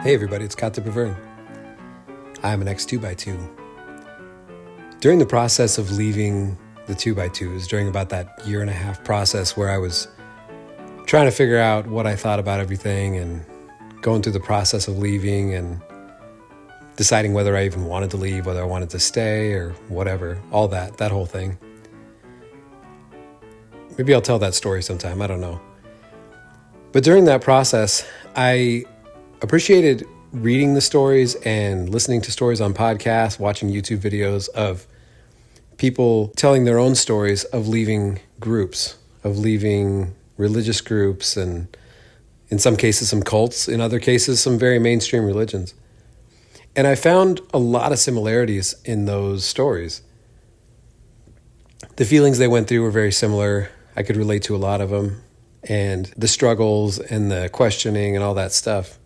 Hey everybody, it's CowTipper Vern. I'm an ex-2x2. During the process of leaving the 2x2s, during about that year and a half process where I was trying to figure out what I thought about everything and going through the process of leaving and deciding whether I even wanted to leave, whether I wanted to stay or whatever, all that whole thing. Maybe I'll tell that story sometime, I don't know. But during that process, I appreciated reading the stories and listening to stories on podcasts, watching YouTube videos of people telling their own stories of leaving groups, of leaving religious groups, and in some cases some cults, in other cases some very mainstream religions. And I found a lot of similarities in those stories. The feelings they went through were very similar. I could relate to a lot of them, and the struggles and the questioning and all that stuff.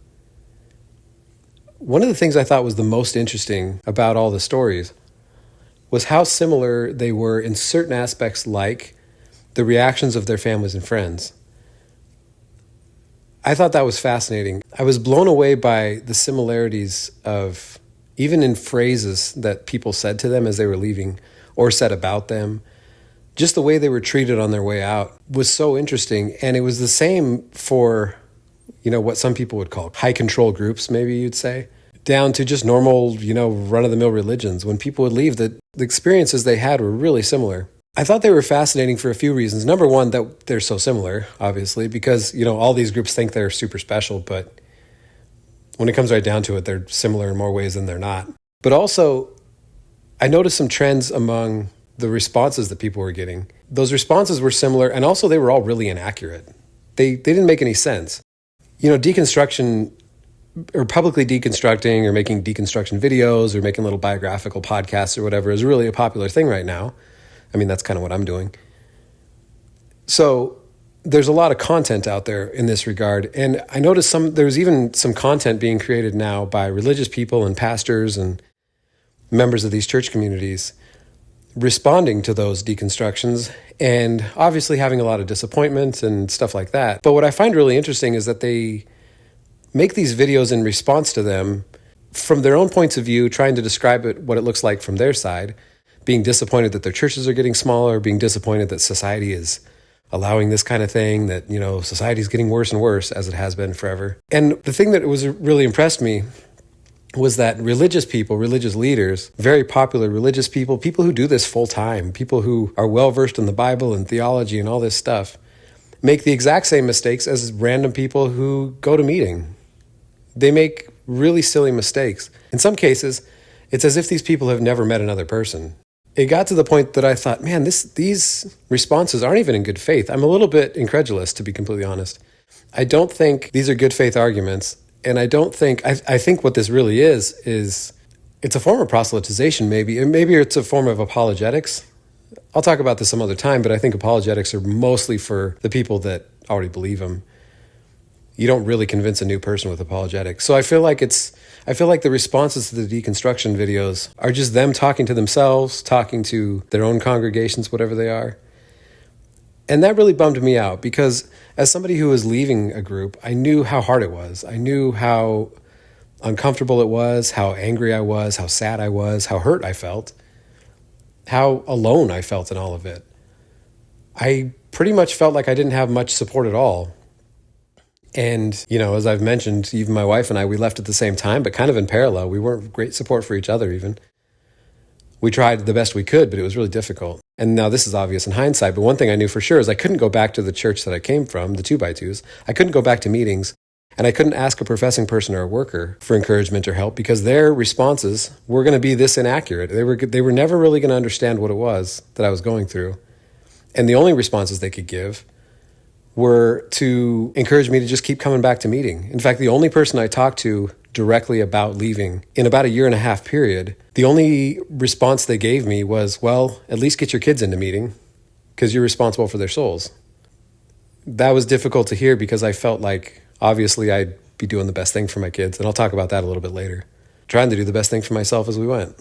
One of the things I thought was the most interesting about all the stories was how similar they were in certain aspects, like the reactions of their families and friends. I thought that was fascinating. I was blown away by the similarities of, even in phrases that people said to them as they were leaving or said about them. Just the way they were treated on their way out was so interesting. And it was the same for, what some people would call high control groups, maybe you'd say, down to just normal, run-of-the-mill religions. When people would leave, the experiences they had were really similar. I thought they were fascinating for a few reasons. Number one, that they're so similar, obviously, because, all these groups think they're super special, but when it comes right down to it, they're similar in more ways than they're not. But also, I noticed some trends among the responses that people were getting. Those responses were similar, and also they were all really inaccurate. They didn't make any sense. Deconstruction, or publicly deconstructing, or making deconstruction videos, or making little biographical podcasts or whatever is really a popular thing right now. I mean, that's kind of what I'm doing. So there's a lot of content out there in this regard. And I noticed there's even some content being created now by religious people and pastors and members of these church communities responding to those deconstructions, and obviously having a lot of disappointment and stuff like that. But what I find really interesting is that they make these videos in response to them from their own points of view, trying to describe what it looks like from their side, being disappointed that their churches are getting smaller, being disappointed that society is allowing this kind of thing, that, society is getting worse and worse, as it has been forever. And the thing that really impressed me was that religious people, religious leaders, very popular religious people who do this full time, people who are well versed in the Bible and theology and all this stuff, make the exact same mistakes as random people who go to meeting. They make really silly mistakes. In some cases, it's as if these people have never met another person. It got to the point that I thought, man, these responses aren't even in good faith. I'm a little bit incredulous, to be completely honest. I don't think these are good faith arguments. And I think what this really is it's a form of proselytization, maybe. And maybe it's a form of apologetics. I'll talk about this some other time, but I think apologetics are mostly for the people that already believe them. You don't really convince a new person with apologetics. So I feel like the responses to the deconstruction videos are just them talking to themselves, talking to their own congregations, whatever they are. And that really bummed me out, because as somebody who was leaving a group, I knew how hard it was. I knew how uncomfortable it was, how angry I was, how sad I was, how hurt I felt, how alone I felt in all of it. I pretty much felt like I didn't have much support at all. And, as I've mentioned, even my wife and I, we left at the same time, but kind of in parallel. We weren't great support for each other even. We tried the best we could, but it was really difficult. And now this is obvious in hindsight, but one thing I knew for sure is I couldn't go back to the church that I came from, the 2x2s. I couldn't go back to meetings, and I couldn't ask a professing person or a worker for encouragement or help, because their responses were going to be this inaccurate. They were never really going to understand what it was that I was going through. And the only responses they could give were to encourage me to just keep coming back to meeting. In fact, the only person I talked to directly about leaving in about a year and a half period, the only response they gave me was, well, at least get your kids into meeting, because you're responsible for their souls. That was difficult to hear, because I felt like obviously I'd be doing the best thing for my kids, and I'll talk about that a little bit later. Trying to do the best thing for myself as we went.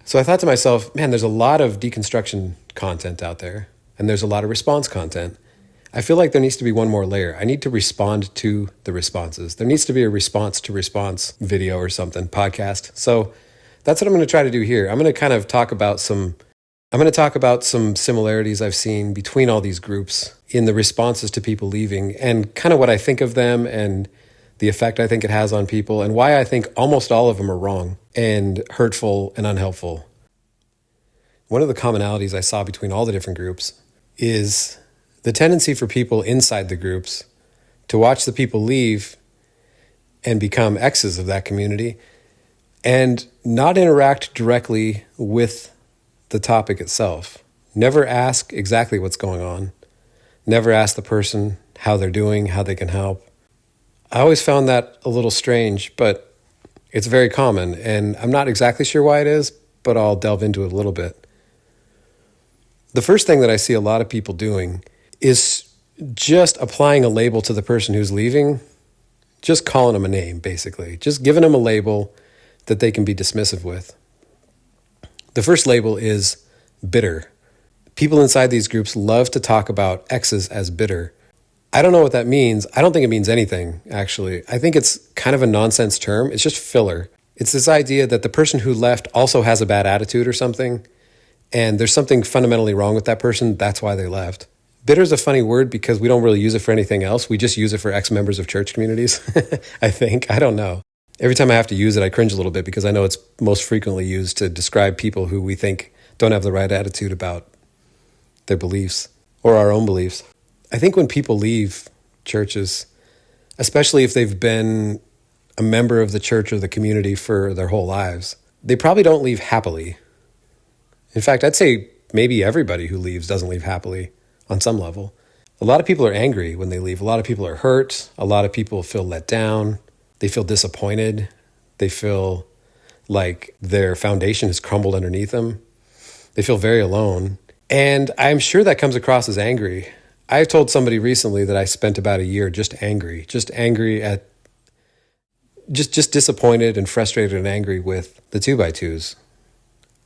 So I thought to myself, man, there's a lot of deconstruction content out there, and there's a lot of response content. I feel like there needs to be one more layer. I need to respond to the responses. There needs to be a response to response video or something, podcast. So that's what I'm going to try to do here. I'm going to kind of talk about some similarities I've seen between all these groups in the responses to people leaving, and kind of what I think of them and the effect I think it has on people, and why I think almost all of them are wrong and hurtful and unhelpful. One of the commonalities I saw between all the different groups is the tendency for people inside the groups to watch the people leave and become exes of that community and not interact directly with the topic itself. Never ask exactly what's going on. Never ask the person how they're doing, how they can help. I always found that a little strange, but it's very common, and I'm not exactly sure why it is, but I'll delve into it a little bit. The first thing that I see a lot of people doing is just applying a label to the person who's leaving, just calling them a name, basically. Just giving them a label that they can be dismissive with. The first label is bitter. People inside these groups love to talk about exes as bitter. I don't know what that means. I don't think it means anything, actually. I think it's kind of a nonsense term. It's just filler. It's this idea that the person who left also has a bad attitude or something, and there's something fundamentally wrong with that person. That's why they left. Bitter is a funny word because we don't really use it for anything else. We just use it for ex-members of church communities, I think. I don't know. Every time I have to use it, I cringe a little bit because I know it's most frequently used to describe people who we think don't have the right attitude about their beliefs or our own beliefs. I think when people leave churches, especially if they've been a member of the church or the community for their whole lives, they probably don't leave happily. In fact, I'd say maybe everybody who leaves doesn't leave happily on some level. A lot of people are angry when they leave. A lot of people are hurt. A lot of people feel let down. They feel disappointed. They feel like their foundation has crumbled underneath them. They feel very alone. And I'm sure that comes across as angry. I told somebody recently that I spent about a year just angry at, just disappointed and frustrated and angry with the 2x2s.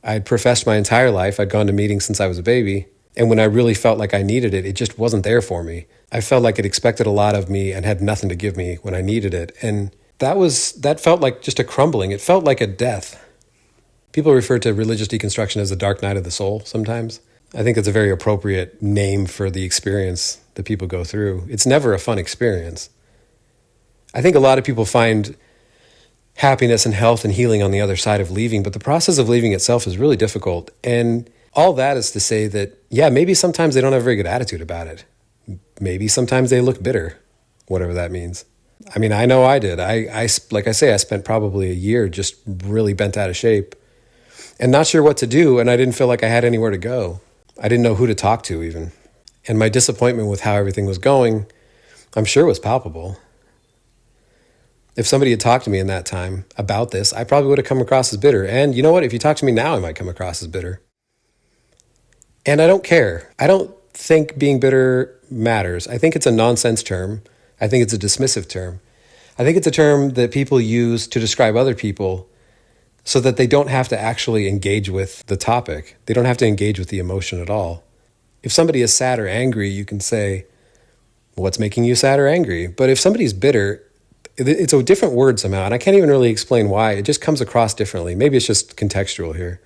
I'd professed my entire life. I'd gone to meetings since I was a baby. And when I really felt like I needed it, it just wasn't there for me. I felt like it expected a lot of me and had nothing to give me when I needed it. And that felt like just a crumbling. It felt like a death. People refer to religious deconstruction as the dark night of the soul sometimes. I think it's a very appropriate name for the experience that people go through. It's never a fun experience. I think a lot of people find happiness and health and healing on the other side of leaving, but the process of leaving itself is really difficult. And all that is to say that, yeah, maybe sometimes they don't have a very good attitude about it. Maybe sometimes they look bitter, whatever that means. I mean, I know I did. Like I say, I spent probably a year just really bent out of shape and not sure what to do, and I didn't feel like I had anywhere to go. I didn't know who to talk to even. And my disappointment with how everything was going, I'm sure was palpable. If somebody had talked to me in that time about this, I probably would have come across as bitter. And you know what? If you talk to me now, I might come across as bitter. And I don't care. I don't think being bitter matters. I think it's a nonsense term. I think it's a dismissive term. I think it's a term that people use to describe other people so that they don't have to actually engage with the topic. They don't have to engage with the emotion at all. If somebody is sad or angry, you can say, what's making you sad or angry? But if somebody's bitter, it's a different word somehow, and I can't even really explain why. It just comes across differently. Maybe it's just contextual here.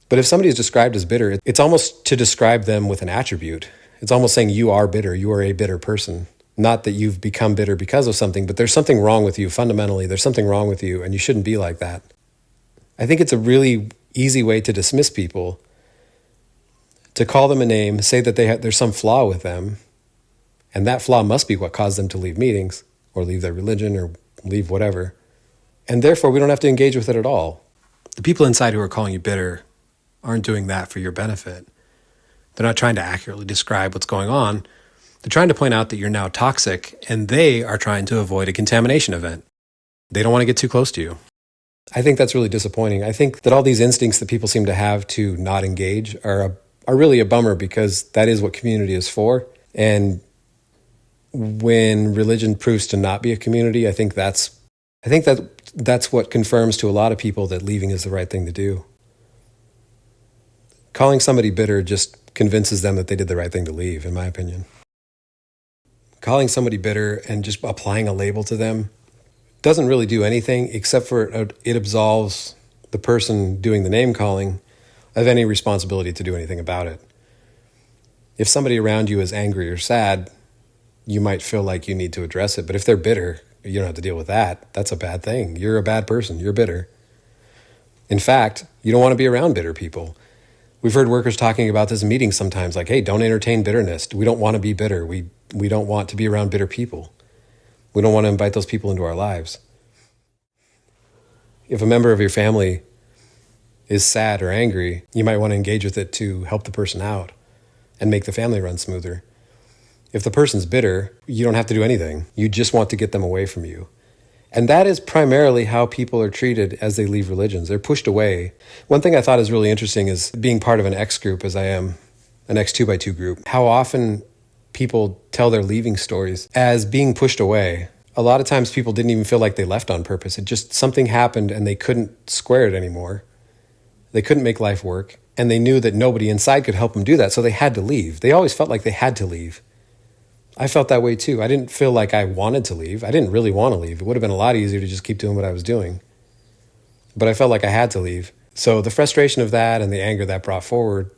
But if somebody is described as bitter, it's almost to describe them with an attribute. It's almost saying you are bitter, you are a bitter person. Not that you've become bitter because of something, but there's something wrong with you fundamentally. There's something wrong with you, and you shouldn't be like that. I think it's a really easy way to dismiss people, to call them a name, say that there's some flaw with them, and that flaw must be what caused them to leave meetings or leave their religion or leave whatever. And therefore, we don't have to engage with it at all. The people inside who are calling you bitter aren't doing that for your benefit. They're not trying to accurately describe what's going on. They're trying to point out that you're now toxic, and they are trying to avoid a contamination event. They don't want to get too close to you. I think that's really disappointing. I think that all these instincts that people seem to have to not engage are really a bummer, because that is what community is for. And when religion proves to not be a community, I think that's what confirms to a lot of people that leaving is the right thing to do. Calling somebody bitter just convinces them that they did the right thing to leave, in my opinion. Calling somebody bitter and just applying a label to them doesn't really do anything except for it absolves the person doing the name calling of any responsibility to do anything about it. If somebody around you is angry or sad, you might feel like you need to address it. But if they're bitter, you don't have to deal with that. That's a bad thing. You're a bad person. You're bitter. In fact, you don't want to be around bitter people. We've heard workers talking about this in meetings sometimes, like, hey, don't entertain bitterness. We don't want to be bitter. We don't want to be around bitter people. We don't want to invite those people into our lives. If a member of your family is sad or angry, you might want to engage with it to help the person out and make the family run smoother. If the person's bitter, you don't have to do anything. You just want to get them away from you. And that is primarily how people are treated as they leave religions. They're pushed away. One thing I thought is really interesting is being part of an X group, as I am, an X 2x2 group, how often people tell their leaving stories as being pushed away. A lot of times people didn't even feel like they left on purpose. It just, something happened and they couldn't square it anymore. They couldn't make life work. And they knew that nobody inside could help them do that. So they had to leave. They always felt like they had to leave. I felt that way too. I didn't feel like I wanted to leave. I didn't really want to leave. It would have been a lot easier to just keep doing what I was doing. But I felt like I had to leave. So the frustration of that and the anger that brought forward,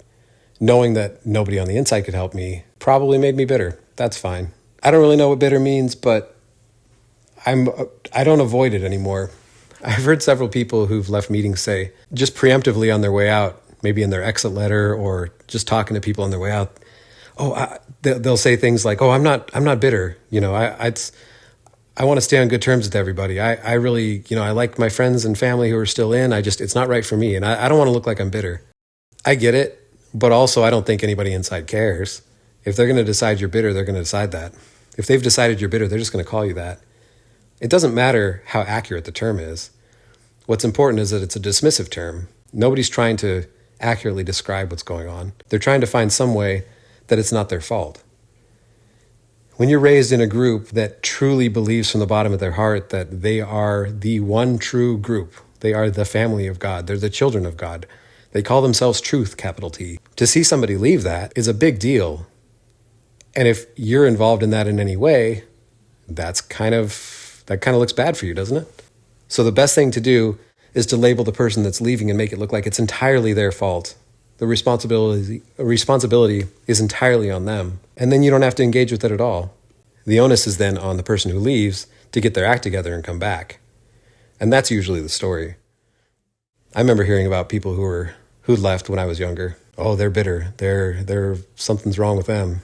knowing that nobody on the inside could help me, probably made me bitter. That's fine. I don't really know what bitter means, but I don't avoid it anymore. I've heard several people who've left meetings say, just preemptively on their way out, maybe in their exit letter or just talking to people on their way out, they'll say things like, "Oh, I'm not bitter. I want to stay on good terms with everybody. I really, I like my friends and family who are still in. It's not right for me, and I don't want to look like I'm bitter." I get it, but also I don't think anybody inside cares. If they're going to decide you're bitter, they're going to decide that. If they've decided you're bitter, they're just going to call you that. It doesn't matter how accurate the term is. What's important is that it's a dismissive term. Nobody's trying to accurately describe what's going on. They're trying to find some way that it's not their fault. When you're raised in a group that truly believes from the bottom of their heart that they are the one true group, they are the family of God, they're the children of God, they call themselves truth, capital T. To see somebody leave that is a big deal. And if you're involved in that in any way, that kind of looks bad for you, doesn't it? So the best thing to do is to label the person that's leaving and make it look like it's entirely their fault. The responsibility is entirely on them. And then you don't have to engage with it at all. The onus is then on the person who leaves to get their act together and come back. And that's usually the story. I remember hearing about people who left when I was younger. Oh, they're bitter. They're something's wrong with them.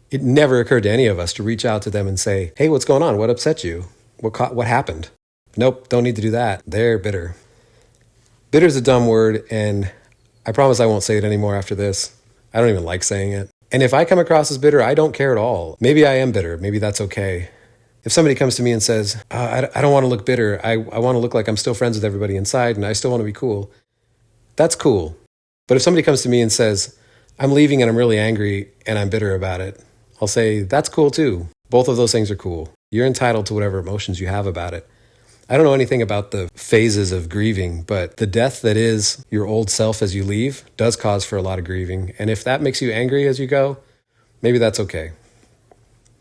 It never occurred to any of us to reach out to them and say, "Hey, what's going on? What upset you? What happened?" Nope, don't need to do that. They're bitter. Bitter is a dumb word, and I promise I won't say it anymore after this. I don't even like saying it. And if I come across as bitter, I don't care at all. Maybe I am bitter. Maybe that's okay. If somebody comes to me and says, I don't want to look bitter. I want to look like I'm still friends with everybody inside and I still want to be cool. That's cool. But if somebody comes to me and says, I'm leaving and I'm really angry and I'm bitter about it, I'll say, that's cool too. Both of those things are cool. You're entitled to whatever emotions you have about it. I don't know anything about the phases of grieving, but the death that is your old self as you leave does cause for a lot of grieving. And if that makes you angry as you go, maybe that's okay.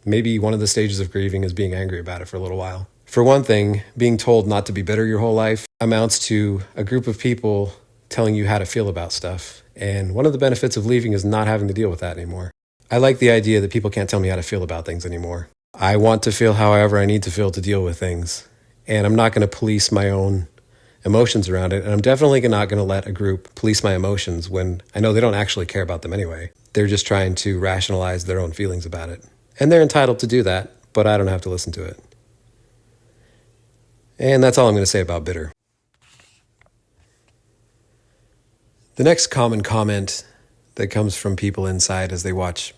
Maybe one of the stages of grieving is being angry about it for a little while. For one thing, being told not to be bitter your whole life amounts to a group of people telling you how to feel about stuff. And one of the benefits of leaving is not having to deal with that anymore. I like the idea that people can't tell me how to feel about things anymore. I want to feel however I need to feel to deal with things. And I'm not going to police my own emotions around it. And I'm definitely not going to let a group police my emotions when I know they don't actually care about them anyway. They're just trying to rationalize their own feelings about it. And they're entitled to do that, but I don't have to listen to it. And that's all I'm going to say about bitter. The next common comment that comes from people inside as they watch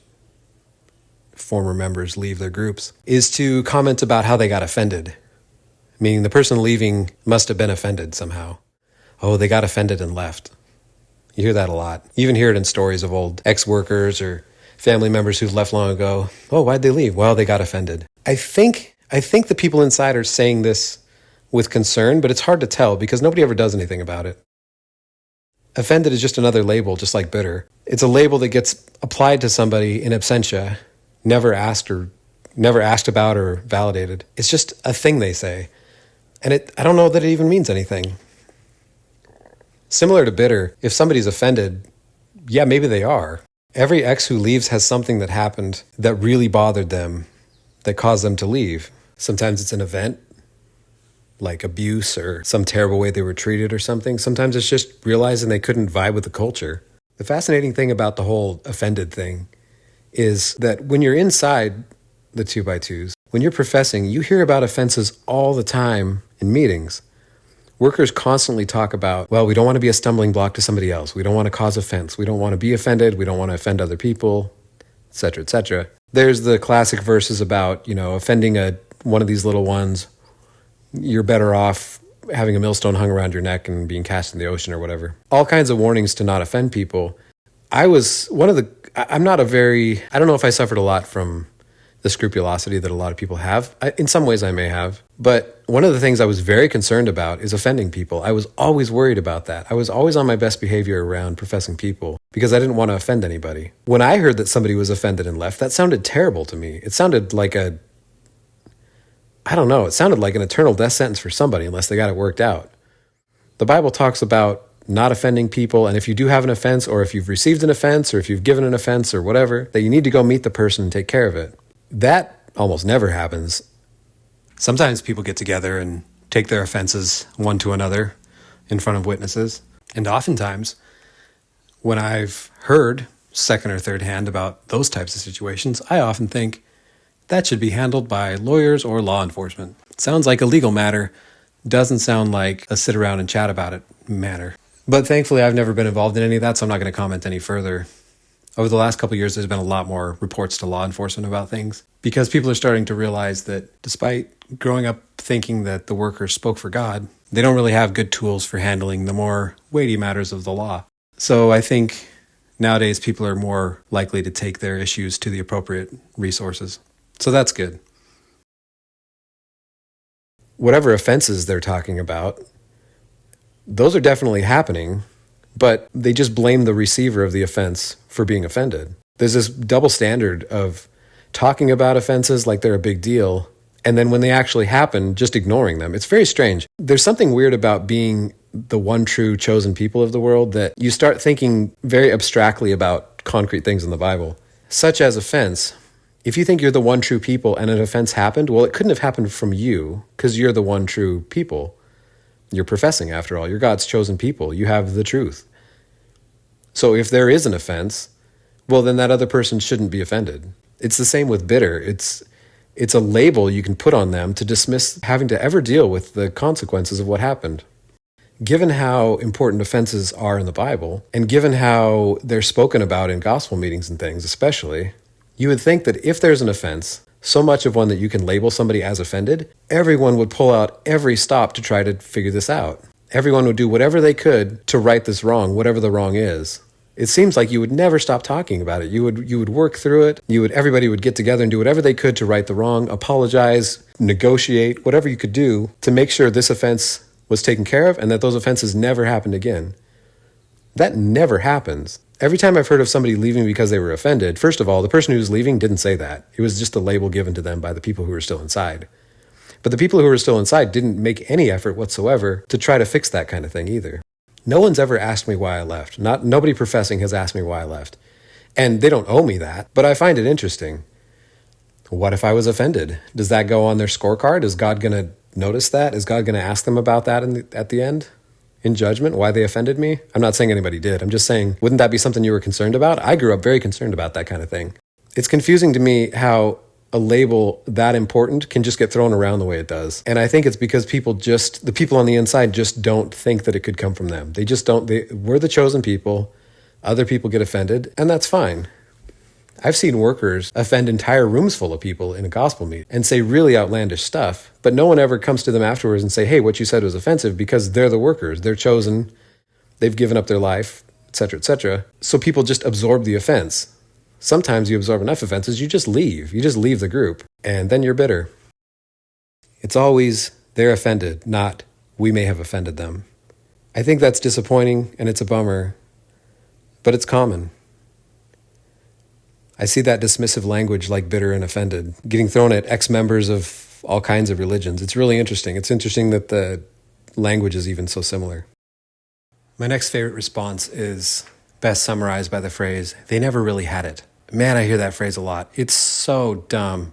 former members leave their groups is to comment about how they got offended. Meaning the person leaving must have been offended somehow. Oh, they got offended and left. You hear that a lot. You even hear it in stories of old ex-workers or family members who've left long ago. Oh, why'd they leave? Well, they got offended. I think the people inside are saying this with concern, but it's hard to tell because nobody ever does anything about it. Offended is just another label, just like bitter. It's a label that gets applied to somebody in absentia, never asked or never asked about or validated. It's just a thing they say. And I don't know that it even means anything. Similar to bitter, if somebody's offended, yeah, maybe they are. Every ex who leaves has something that happened that really bothered them, that caused them to leave. Sometimes it's an event, like abuse or some terrible way they were treated or something. Sometimes it's just realizing they couldn't vibe with the culture. The fascinating thing about the whole offended thing is that when you're inside the 2x2s, when you're professing, you hear about offenses all the time in meetings. Workers constantly talk about, well, we don't want to be a stumbling block to somebody else. We don't want to cause offense. We don't want to be offended. We don't want to offend other people, etc., etc. There's the classic verses about, offending one of these little ones. You're better off having a millstone hung around your neck and being cast in the ocean or whatever. All kinds of warnings to not offend people. I don't know if I suffered a lot from the scrupulosity that a lot of people have. In some ways I may have. But one of the things I was very concerned about is offending people. I was always worried about that. I was always on my best behavior around professing people because I didn't want to offend anybody. When I heard that somebody was offended and left, that sounded terrible to me. It sounded like it sounded like an eternal death sentence for somebody unless they got it worked out. The Bible talks about not offending people, and if you do have an offense, or if you've received an offense, or if you've given an offense or whatever, that you need to go meet the person and take care of it. That almost never happens. Sometimes people get together and take their offenses one to another in front of witnesses. And oftentimes, when I've heard second or third hand about those types of situations, I often think that should be handled by lawyers or law enforcement. It sounds like a legal matter, doesn't sound like a sit around and chat about it matter. But thankfully, I've never been involved in any of that, so I'm not going to comment any further. Over the last couple of years, there's been a lot more reports to law enforcement about things because people are starting to realize that despite growing up thinking that the workers spoke for God, they don't really have good tools for handling the more weighty matters of the law. So I think nowadays people are more likely to take their issues to the appropriate resources. So that's good. Whatever offenses they're talking about, those are definitely happening, but they just blame the receiver of the offense for being offended. There's this double standard of talking about offenses like they're a big deal, and then when they actually happen, just ignoring them. It's very strange. There's something weird about being the one true chosen people of the world that you start thinking very abstractly about concrete things in the Bible, such as offense. If you think you're the one true people and an offense happened, well, it couldn't have happened from you because you're the one true people. You're professing, after all. You're God's chosen people. You have the truth. So if there is an offense, well, then that other person shouldn't be offended. It's the same with bitter. It's a label you can put on them to dismiss having to ever deal with the consequences of what happened. Given how important offenses are in the Bible, and given how they're spoken about in gospel meetings and things especially, you would think that if there's an offense, so much of one that you can label somebody as offended, everyone would pull out every stop to try to figure this out. Everyone would do whatever they could to right this wrong, whatever the wrong is. It seems like you would never stop talking about it. You would work through it. Everybody would get together and do whatever they could to right the wrong, apologize, negotiate, whatever you could do to make sure this offense was taken care of and that those offenses never happened again. That never happens. Every time I've heard of somebody leaving because they were offended, first of all, the person who was leaving didn't say that. It was just a label given to them by the people who were still inside. But the people who were still inside didn't make any effort whatsoever to try to fix that kind of thing either. No one's ever asked me why I left. Nobody professing has asked me why I left. And they don't owe me that, but I find it interesting. What if I was offended? Does that go on their scorecard? Is God going to notice that? Is God going to ask them about that at the end? In judgment, why they offended me? I'm not saying anybody did. I'm just saying, wouldn't that be something you were concerned about? I grew up very concerned about that kind of thing. It's confusing to me how a label that important can just get thrown around the way it does. And I think it's because the people on the inside just don't think that it could come from them. They just don't. We're the chosen people. Other people get offended, and that's fine. I've seen workers offend entire rooms full of people in a gospel meeting and say really outlandish stuff, but no one ever comes to them afterwards and say, hey, what you said was offensive, because they're the workers. They're chosen. They've given up their life, etc., etc. So people just absorb the offense. Sometimes you absorb enough offenses, you just leave. You just leave the group, and then you're bitter. It's always they're offended, not we may have offended them. I think that's disappointing, and it's a bummer, but it's common. I see that dismissive language like bitter and offended getting thrown at ex-members of all kinds of religions. It's really interesting. It's interesting that the language is even so similar. My next favorite response is best summarized by the phrase, "They never really had it." Man, I hear that phrase a lot. It's so dumb.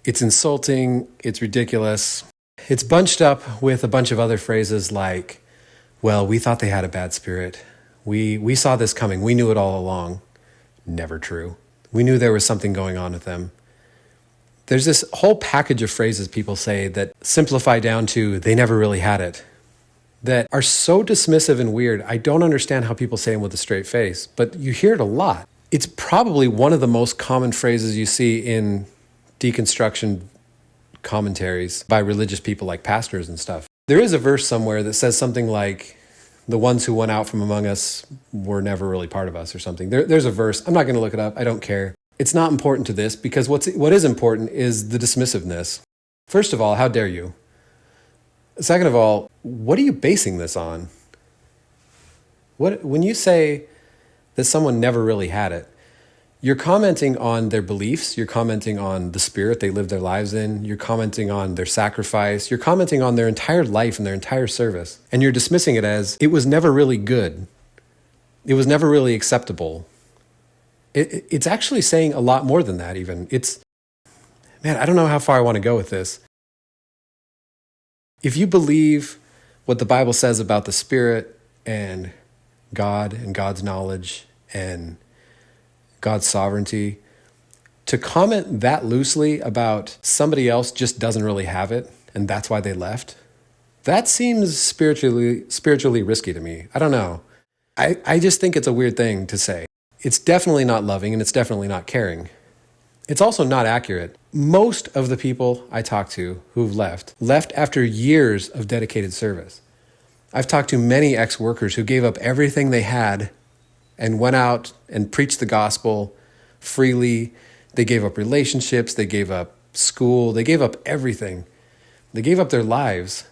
It's insulting. It's ridiculous. It's bunched up with a bunch of other phrases like, "Well, we thought they had a bad spirit. We saw this coming. We knew it all along." Never true. We knew there was something going on with them. There's this whole package of phrases people say that simplify down to, "They never really had it," that are so dismissive and weird. I don't understand how people say them with a straight face, but you hear it a lot. It's probably one of the most common phrases you see in deconstruction commentaries by religious people like pastors and stuff. There is a verse somewhere that says something like, "The ones who went out from among us were never really part of us," or something. There's a verse. I'm not going to look it up. I don't care. It's not important to this because what is important is the dismissiveness. First of all, how dare you? Second of all, what are you basing this on? When you say that someone never really had it, you're commenting on their beliefs, you're commenting on the spirit they lived their lives in, you're commenting on their sacrifice, you're commenting on their entire life and their entire service, and you're dismissing it as, it was never really good. It was never really acceptable. It's actually saying a lot more than that even. Man, I don't know how far I want to go with this. If you believe what the Bible says about the Spirit and God's knowledge and God's sovereignty, to comment that loosely about somebody else just doesn't really have it and that's why they left, that seems spiritually risky to me. I don't know. I just think it's a weird thing to say. It's definitely not loving and it's definitely not caring. It's also not accurate. Most of the people I talk to who've left after years of dedicated service. I've talked to many ex-workers who gave up everything they had and went out and preached the gospel freely. They gave up relationships, they gave up school, they gave up everything. They gave up their lives,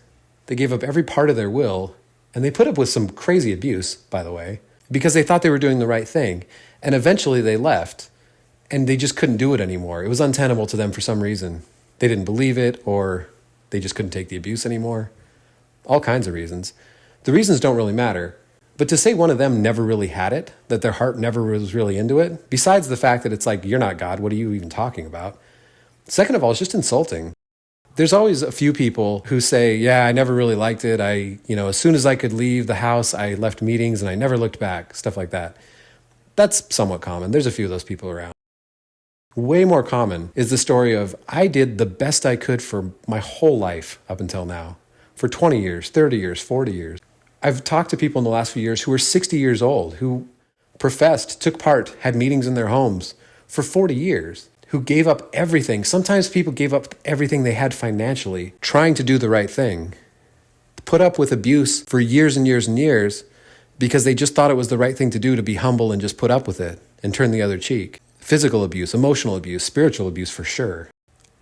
they gave up every part of their will, and they put up with some crazy abuse, by the way, because they thought they were doing the right thing. And eventually they left, and they just couldn't do it anymore. It was untenable to them for some reason. They didn't believe it, or they just couldn't take the abuse anymore. All kinds of reasons. The reasons don't really matter. But to say one of them never really had it, that their heart never was really into it, besides the fact that it's like, you're not God, what are you even talking about? Second of all, it's just insulting. There's always a few people who say, yeah, I never really liked it. As soon as I could leave the house, I left meetings and I never looked back, stuff like that. That's somewhat common. There's a few of those people around. Way more common is the story of, I did the best I could for my whole life up until now, for 20 years, 30 years, 40 years. I've talked to people in the last few years who were 60 years old, who professed, took part, had meetings in their homes for 40 years, who gave up everything. Sometimes people gave up everything they had financially, trying to do the right thing. Put up with abuse for years and years and years because they just thought it was the right thing to do, to be humble and just put up with it and turn the other cheek. Physical abuse, emotional abuse, spiritual abuse for sure.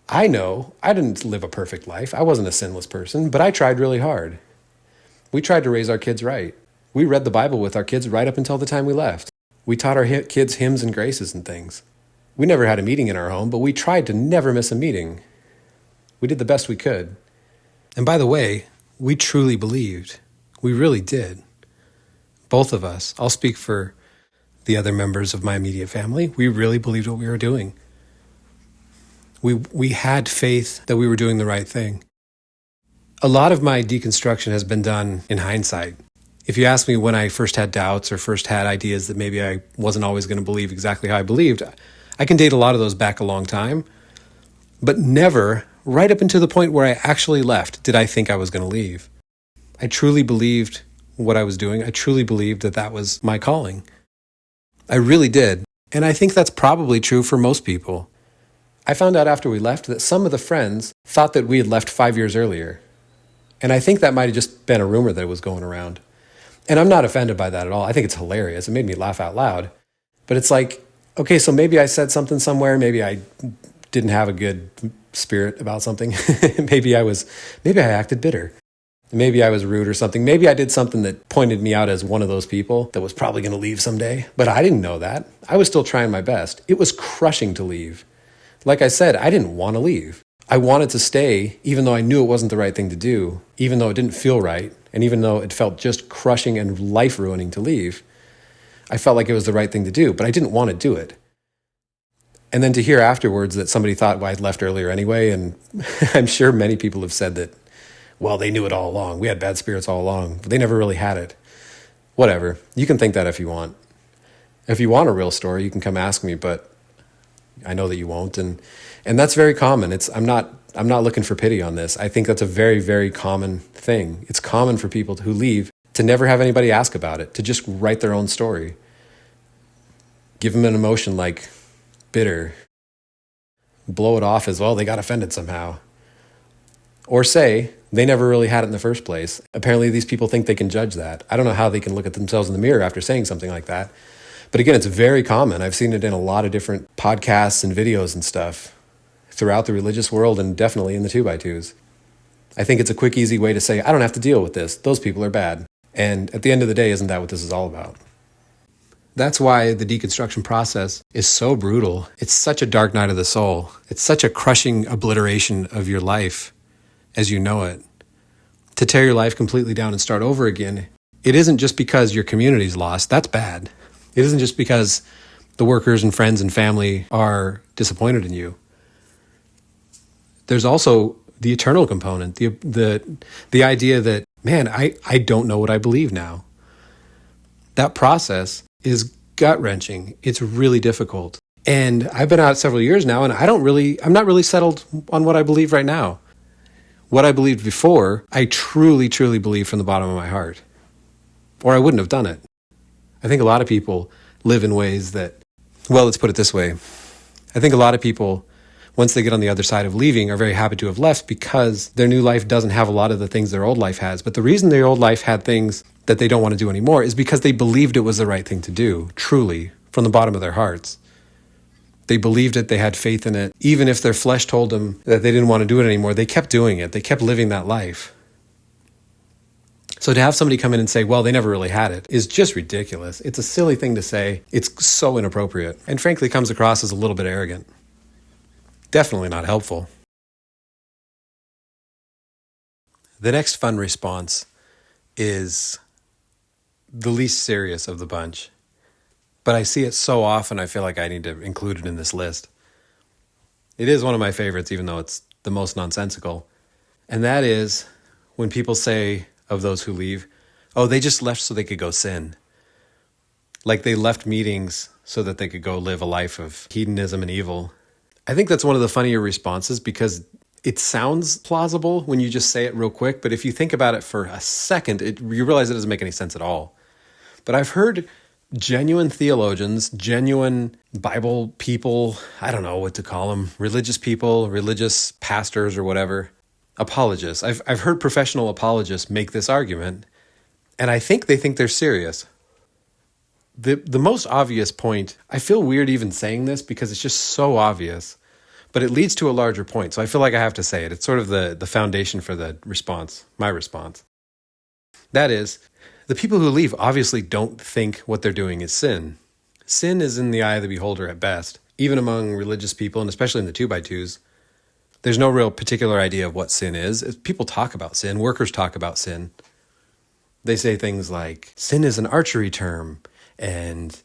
I know I didn't live a perfect life. I wasn't a sinless person, but I tried really hard. We tried to raise our kids right. We read the Bible with our kids right up until the time we left. We taught our kids hymns and graces and things. We never had a meeting in our home, but we tried to never miss a meeting. We did the best we could. And by the way, we truly believed. We really did. Both of us. I'll speak for the other members of my immediate family. We really believed what we were doing. We had faith that we were doing the right thing. A lot of my deconstruction has been done in hindsight. If you ask me when I first had doubts or first had ideas that maybe I wasn't always going to believe exactly how I believed, I can date a lot of those back a long time. But never, right up until the point where I actually left, did I think I was going to leave. I truly believed what I was doing. I truly believed that that was my calling. I really did. And I think that's probably true for most people. I found out after we left that some of the friends thought that we had left 5 years earlier. And I think that might have just been a rumor that was going around. And I'm not offended by that at all. I think it's hilarious. It made me laugh out loud. But it's like, okay, so maybe I said something somewhere. Maybe I didn't have a good spirit about something. maybe I acted bitter. Maybe I was rude or something. Maybe I did something that pointed me out as one of those people that was probably going to leave someday. But I didn't know that. I was still trying my best. It was crushing to leave. Like I said, I didn't want to leave. I wanted to stay, even though I knew it wasn't the right thing to do, even though it didn't feel right, and even though it felt just crushing and life-ruining to leave. I felt like it was the right thing to do, but I didn't want to do it. And then to hear afterwards that somebody thought, well, I'd left earlier anyway, and I'm sure many people have said that, well, they knew it all along. We had bad spirits all along, but they never really had it. Whatever. You can think that if you want. If you want a real story, you can come ask me, but I know that you won't. And that's very common. I'm not looking for pity on this. I think that's a very, very common thing. It's common for people who leave to never have anybody ask about it, to just write their own story. Give them an emotion like bitter. Blow it off as, well, they got offended somehow. Or say, they never really had it in the first place. Apparently these people think they can judge that. I don't know how they can look at themselves in the mirror after saying something like that. But again, it's very common. I've seen it in a lot of different podcasts and videos and stuff throughout the religious world, and definitely in the 2x2s. I think it's a quick, easy way to say, I don't have to deal with this. Those people are bad. And at the end of the day, isn't that what this is all about? That's why the deconstruction process is so brutal. It's such a dark night of the soul. It's such a crushing obliteration of your life as you know it. To tear your life completely down and start over again, it isn't just because your community's lost. That's bad. It isn't just because the workers and friends and family are disappointed in you. There's also the eternal component, the idea that, man, I don't know what I believe now. That process is gut-wrenching. It's really difficult. And I've been out several years now, and I'm not really settled on what I believe right now. What I believed before, I truly, truly believe from the bottom of my heart. Or I wouldn't have done it. I think a lot of people live in ways that, well, let's put it this way. I think a lot of people, once they get on the other side of leaving, are very happy to have left because their new life doesn't have a lot of the things their old life has. But the reason their old life had things that they don't want to do anymore is because they believed it was the right thing to do, truly, from the bottom of their hearts. They believed it, they had faith in it. Even if their flesh told them that they didn't want to do it anymore, they kept doing it. They kept living that life. So to have somebody come in and say, well, they never really had it, is just ridiculous. It's a silly thing to say. It's so inappropriate. And frankly, comes across as a little bit arrogant. Definitely not helpful. The next fun response is the least serious of the bunch. But I see it so often, I feel like I need to include it in this list. It is one of my favorites, even though it's the most nonsensical. And that is when people say of those who leave, oh, they just left so they could go sin. Like they left meetings so that they could go live a life of hedonism and evil. I think that's one of the funnier responses because it sounds plausible when you just say it real quick. But if you think about it for a second, you realize it doesn't make any sense at all. But I've heard genuine theologians, genuine Bible people, I don't know what to call them, religious people, religious pastors or whatever, apologists. I've heard professional apologists make this argument, and I think they think they're serious. The most obvious point, I feel weird even saying this because it's just so obvious, but it leads to a larger point, so I feel like I have to say it. It's sort of the foundation for the response, my response. That is, the people who leave obviously don't think what they're doing is sin. Sin is in the eye of the beholder at best, even among religious people, and especially in the 2x2s. There's no real particular idea of what sin is. People talk about sin. Workers talk about sin. They say things like, sin is an archery term, and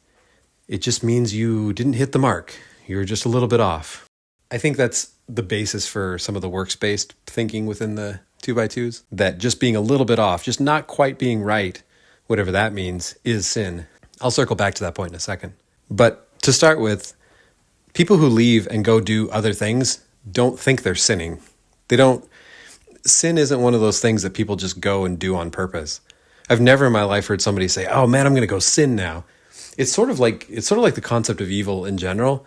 it just means you didn't hit the mark. You were just a little bit off. I think that's the basis for some of the works-based thinking within the 2x2s, that just being a little bit off, just not quite being right, whatever that means, is sin. I'll circle back to that point in a second. But to start with, people who leave and go do other things don't think they're sinning. Sin isn't one of those things that people just go and do on purpose. I've never in my life heard somebody say, oh man, I'm going to go sin now. It's sort of like the concept of evil in general.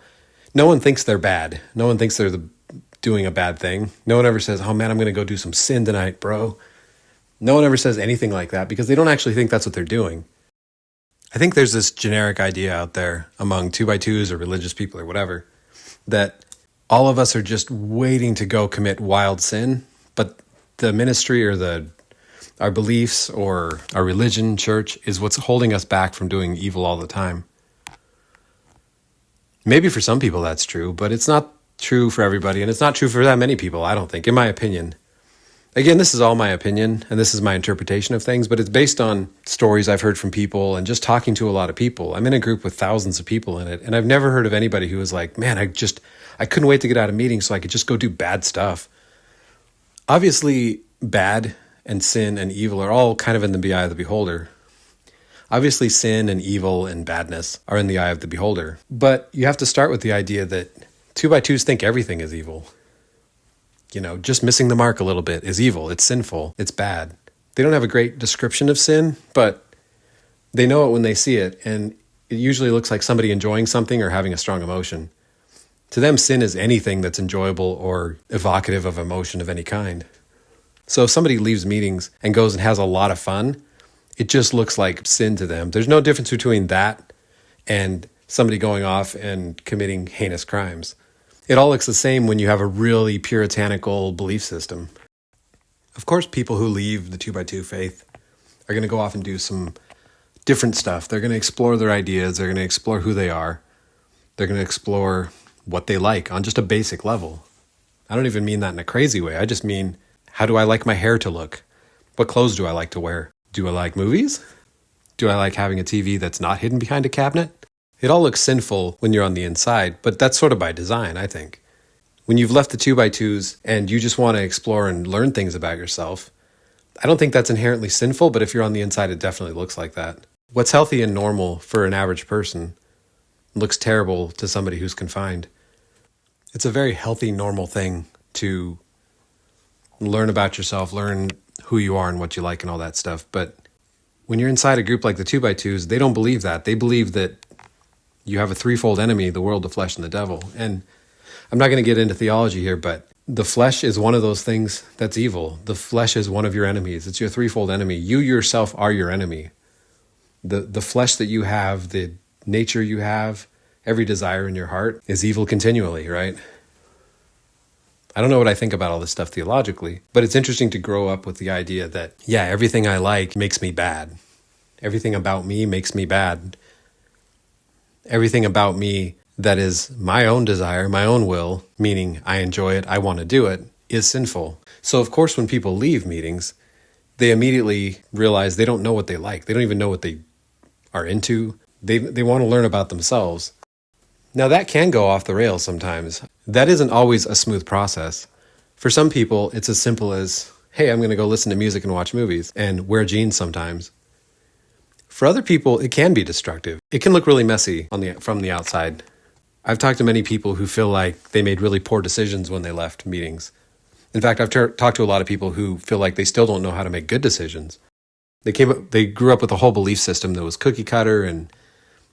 No one thinks they're bad. No one thinks they're doing a bad thing. No one ever says, oh man, I'm going to go do some sin tonight, bro. No one ever says anything like that because they don't actually think that's what they're doing. I think there's this generic idea out there among 2x2s or religious people or whatever, that all of us are just waiting to go commit wild sin, but the ministry or the our beliefs or our religion, church, is what's holding us back from doing evil all the time. Maybe for some people that's true, but it's not true for everybody, and it's not true for that many people, I don't think, in my opinion. Again, this is all my opinion, and this is my interpretation of things, but it's based on stories I've heard from people and just talking to a lot of people. I'm in a group with thousands of people in it, and I've never heard of anybody who was like, man, I couldn't wait to get out of meetings so I could just go do bad stuff. Obviously, bad and sin and evil are all kind of in the eye of the beholder. Obviously, sin and evil and badness are in the eye of the beholder. But you have to start with the idea that 2x2s think everything is evil. Just missing the mark a little bit is evil. It's sinful. It's bad. They don't have a great description of sin, but they know it when they see it. And it usually looks like somebody enjoying something or having a strong emotion. To them, sin is anything that's enjoyable or evocative of emotion of any kind. So if somebody leaves meetings and goes and has a lot of fun, it just looks like sin to them. There's no difference between that and somebody going off and committing heinous crimes. It all looks the same when you have a really puritanical belief system. Of course, people who leave the 2x2 faith are going to go off and do some different stuff. They're going to explore their ideas. They're going to explore who they are. They're going to explore what they like on just a basic level. I don't even mean that in a crazy way. I just mean, how do I like my hair to look? What clothes do I like to wear? Do I like movies? Do I like having a TV that's not hidden behind a cabinet? It all looks sinful when you're on the inside, but that's sort of by design, I think. When you've left the 2x2s and you just want to explore and learn things about yourself, I don't think that's inherently sinful, but if you're on the inside, it definitely looks like that. What's healthy and normal for an average person looks terrible to somebody who's confined. It's a very healthy, normal thing to learn about yourself, learn who you are and what you like and all that stuff. But when you're inside a group like the 2x2s, they don't believe that. They believe that you have a threefold enemy, the world, the flesh, and the devil. And I'm not going to get into theology here, but the flesh is one of those things that's evil. The flesh is one of your enemies. It's your threefold enemy. You yourself are your enemy. The flesh that you have, the nature you have, every desire in your heart is evil continually, right? I don't know what I think about all this stuff theologically, but it's interesting to grow up with the idea that, yeah, everything I like makes me bad. Everything about me makes me bad. Everything about me that is my own desire, my own will, meaning I enjoy it, I want to do it, is sinful. So of course, when people leave meetings, they immediately realize they don't know what they like. They don't even know what they are into. They want to learn about themselves. Now that can go off the rails sometimes. That isn't always a smooth process. For some people, it's as simple as, hey, I'm going to go listen to music and watch movies and wear jeans sometimes. For other people, it can be destructive. It can look really messy from the outside. I've talked to many people who feel like they made really poor decisions when they left meetings. In fact, I've talked to a lot of people who feel like they still don't know how to make good decisions. They grew up with a whole belief system that was cookie cutter and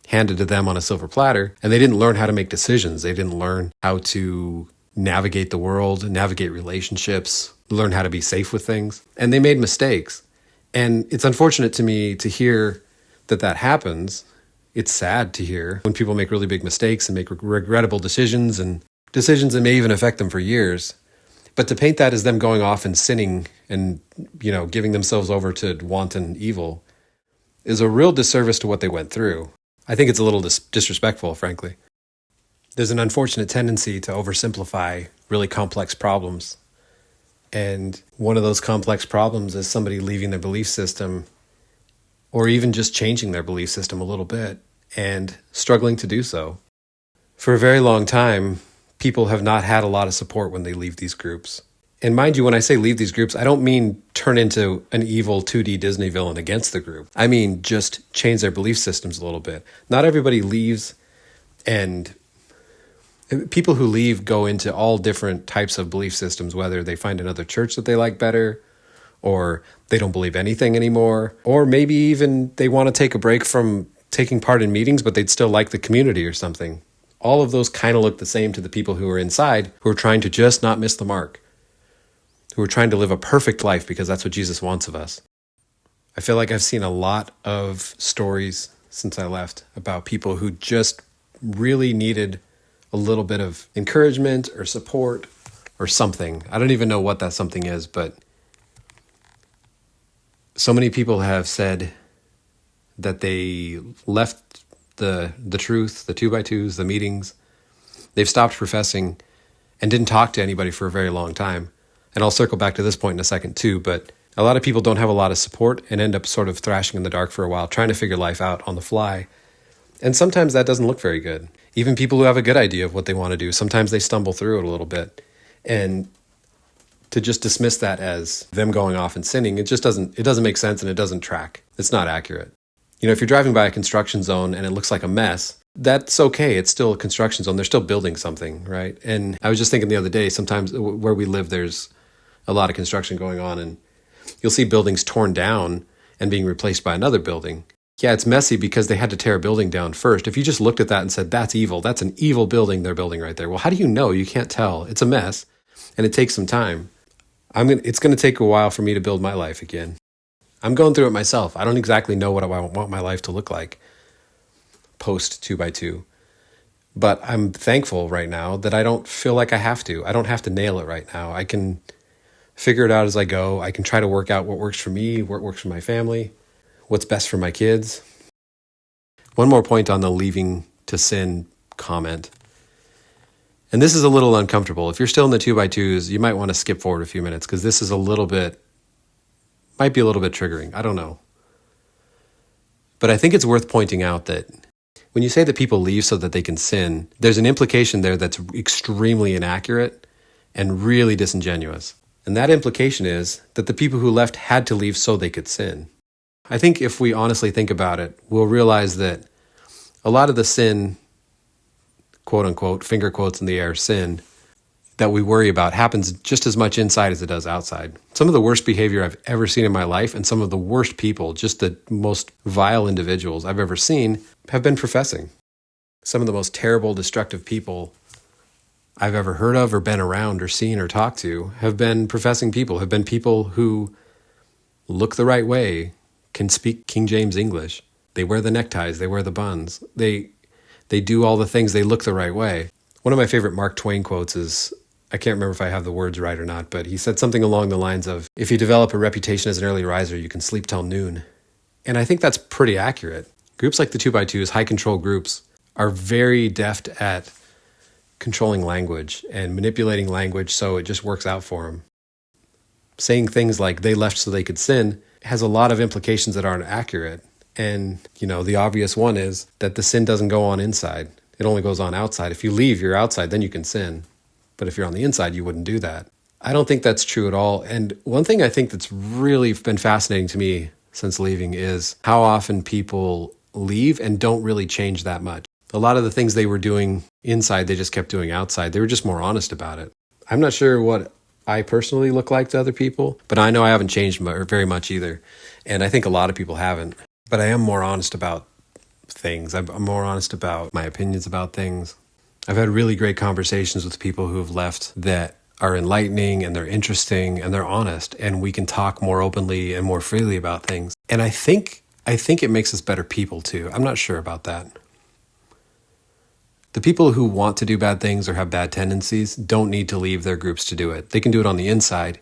handed to them on a silver platter, and they didn't learn how to make decisions. They didn't learn how to navigate the world, navigate relationships, learn how to be safe with things, and they made mistakes. And it's unfortunate to me to hear that happens. It's sad to hear when people make really big mistakes and make regrettable decisions and decisions that may even affect them for years. But to paint that as them going off and sinning and, giving themselves over to wanton evil is a real disservice to what they went through. I think it's a little disrespectful, frankly. There's an unfortunate tendency to oversimplify really complex problems. And one of those complex problems is somebody leaving their belief system or even just changing their belief system a little bit and struggling to do so. For a very long time, people have not had a lot of support when they leave these groups. And mind you, when I say leave these groups, I don't mean turn into an evil 2D Disney villain against the group. I mean just change their belief systems a little bit. Not everybody leaves, and people who leave go into all different types of belief systems, whether they find another church that they like better, or they don't believe anything anymore, or maybe even they want to take a break from taking part in meetings, but they'd still like the community or something. All of those kind of look the same to the people who are inside, who are trying to just not miss the mark, who are trying to live a perfect life because that's what Jesus wants of us. I feel like I've seen a lot of stories since I left about people who just really needed a little bit of encouragement or support or something. I don't even know what that something is, but So many people have said that they left the truth, the 2x2s, the meetings. They've stopped professing and didn't talk to anybody for a very long time. And I'll circle back to this point in a second too, but a lot of people don't have a lot of support and end up sort of thrashing in the dark for a while, trying to figure life out on the fly. And sometimes that doesn't look very good. Even people who have a good idea of what they want to do, sometimes they stumble through it a little bit. And to just dismiss that as them going off and sinning, it doesn't make sense and it doesn't track. It's not accurate. If you're driving by a construction zone and it looks like a mess, that's okay. It's still a construction zone. They're still building something, right? And I was just thinking the other day, sometimes where we live, there's a lot of construction going on and you'll see buildings torn down and being replaced by another building. Yeah, it's messy because they had to tear a building down first. If you just looked at that and said, that's evil, that's an evil building they're building right there. Well, how do you know? You can't tell. It's a mess and it takes some time. It's going to take a while for me to build my life again. I'm going through it myself. I don't exactly know what I want my life to look like post 2x2. But I'm thankful right now that I don't feel like I have to. I don't have to nail it right now. I can figure it out as I go. I can try to work out what works for me, what works for my family, what's best for my kids. One more point on the leaving to sin comment. And this is a little uncomfortable. If you're still in the 2x2s, you might want to skip forward a few minutes because this is might be a little bit triggering. I don't know. But I think it's worth pointing out that when you say that people leave so that they can sin, there's an implication there that's extremely inaccurate and really disingenuous. And that implication is that the people who left had to leave so they could sin. I think if we honestly think about it, we'll realize that a lot of the sin, quote unquote, finger quotes in the air, sin, that we worry about happens just as much inside as it does outside. Some of the worst behavior I've ever seen in my life and some of the worst people, just the most vile individuals I've ever seen, have been professing. Some of the most terrible, destructive people I've ever heard of or been around or seen or talked to have been professing people, have been people who look the right way, can speak King James English. They wear the neckties, they wear the buns. They do all the things, they look the right way. One of my favorite Mark Twain quotes is, I can't remember if I have the words right or not, but he said something along the lines of, if you develop a reputation as an early riser, you can sleep till noon. And I think that's pretty accurate. Groups like the 2x2s, high control groups, are very deft at controlling language and manipulating language so it just works out for them. Saying things like they left so they could sin has a lot of implications that aren't accurate. And, the obvious one is that the sin doesn't go on inside. It only goes on outside. If you leave, you're outside, then you can sin. But if you're on the inside, you wouldn't do that. I don't think that's true at all. And one thing I think that's really been fascinating to me since leaving is how often people leave and don't really change that much. A lot of the things they were doing inside, they just kept doing outside. They were just more honest about it. I'm not sure what I personally look like to other people, but I know I haven't changed very much either. And I think a lot of people haven't. But I am more honest about things. I'm more honest about my opinions about things. I've had really great conversations with people who have left that are enlightening and they're interesting and they're honest, and we can talk more openly and more freely about things. And I think it makes us better people too. I'm not sure about that. The people who want to do bad things or have bad tendencies don't need to leave their groups to do it. They can do it on the inside.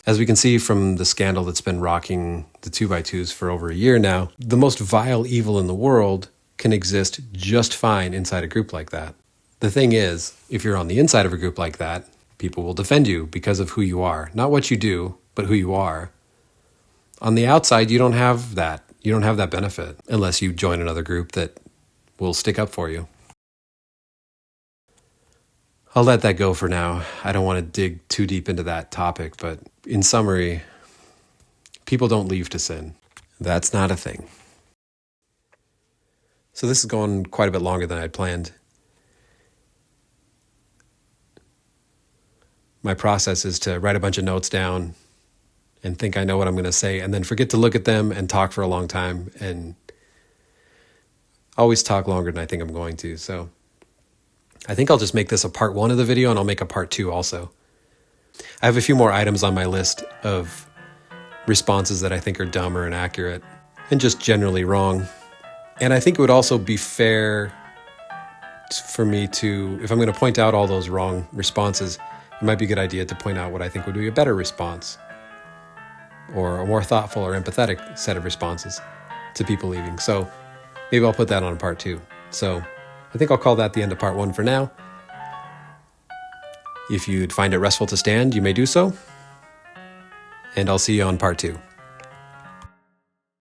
As we can see from the scandal that's been rocking the 2x2s for over a year now, the most vile evil in the world can exist just fine inside a group like that. The thing is, if you're on the inside of a group like that, people will defend you because of who you are. Not what you do, but who you are. On the outside, you don't have that. You don't have that benefit unless you join another group that will stick up for you. I'll let that go for now. I don't want to dig too deep into that topic, but in summary, people don't leave to sin. That's not a thing. So this is going quite a bit longer than I'd planned. My process is to write a bunch of notes down and think I know what I'm going to say and then forget to look at them and talk for a long time and always talk longer than I think I'm going to. So I think I'll just make this a part 1 of the video and I'll make a part 2 also. I have a few more items on my list of responses that I think are dumb or inaccurate and just generally wrong. And I think it would also be fair for me to, if I'm going to point out all those wrong responses, it might be a good idea to point out what I think would be a better response. or a more thoughtful or empathetic set of responses to people leaving. So maybe I'll put that on part 2. So I think I'll call that the end of part 1 for now. If you'd find it restful to stand, you may do so. And I'll see you on part 2.